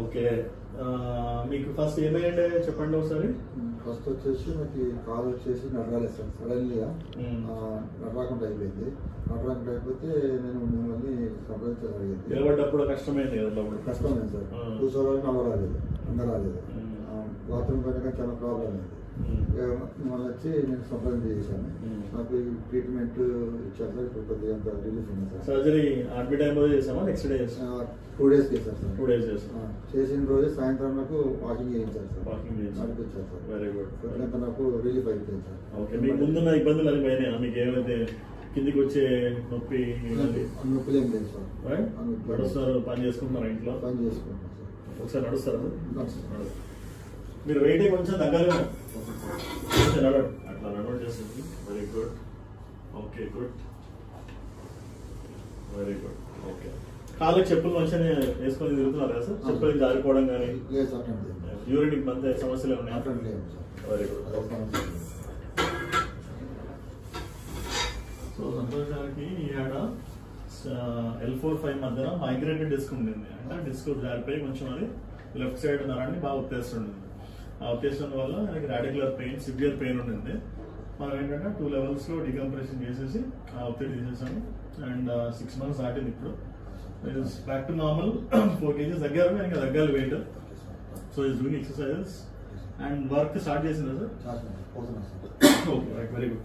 Okay, మీకు first ఏమైంది చెప్పండి ఒకసారి. ఫస్ట్ వచ్చేసి నాకు కాలు వచ్చేసి నడరాలేస్తాను సడన్లీగా నడరాకుండా అయిపోయింది. నడరాకుండా అయిపోతే నేను మిమ్మల్ని సంప్రదించడం జరిగింది. నిలబడ్డప్పుడు కష్టమైంది కదా? కష్టమైంది సార్, కూర్చోవడానికి అవ్వరాలేదు, అందరాలేదు, బాత్రూమ్ పైన చాలా ప్రాబ్లం అయింది. మిమ్మల్ని వచ్చి నేను సంప్రదించి చేశాను. నాకు ఈ ట్రీట్మెంట్ ఇచ్చారు సార్. ఇప్పుడు కొద్దిగా అంత రిలీఫ్ ఉంది సార్. సర్జరీ అడ్మిట్ అయిన రోజు చేసామా నెక్స్ట్ డే చేసాం? 2 days చేశారు సార్. 2 days చేసాం. చేసిన రోజు సాయంత్రం నాకు వాకింగ్ చేయించారు సార్. వాకింగ్ నడిపించారు సార్. Very good. కొద్దిగా నాకు రిలీఫ్ అయిపోయింది సార్. ఓకే, మీకు ముందున్న ఇబ్బందులు అని పోయినాయా? మీకు ఏమైతే కిందికి వచ్చే నొప్పి నొప్పులు ఏం లేదు సార్. నడుస్తారు, పని చేసుకుంటున్నారా ఇంట్లో? పని చేసుకుంటున్నాను సార్. ఒకసారి నడుస్తారా? మీరు వెయిట్ కొంచెం దగ్గరగా నడవండి, అట్లా నడవండి చేస్తుంది. Very good. Okay, good, very good. Okay, కాళ్ళకి చెప్పులు మంచిగానే వేసుకొని తిరుగుతున్నారు కదా సార్? చెప్పులు జారిపోవడం కానీ యూరిన్ అంతే సమస్యలు ఉన్నాయి? Very good. సో సంతోష్ గారికి ఈడ L4-5 మధ్యన మైగ్రేటెడ్ డిస్క్ ఉండింది. అంటే డిస్క్ జారిపోయి కొంచెం అది లెఫ్ట్ సైడ్ నరాన్ని బాగా ఉత్తేస్తుండింది. ఆ ఉత్తేసం వల్ల ఆయనకి రాడిక్యులర్ పెయిన్, సివియర్ పెయిన్ ఉండింది. మనం ఏంటంటే 2 levels లో డికంప్రెషన్ చేసేసి ఆ ఒత్తిడి తీసేసాము. అండ్ 6 months దాటింది ఇప్పుడు. Back to normal. 4 kgs తగ్గారు, ఇంకా తగ్గాలి weight. So is doing exercises and work start చేసిందా సార్? Okay, very good.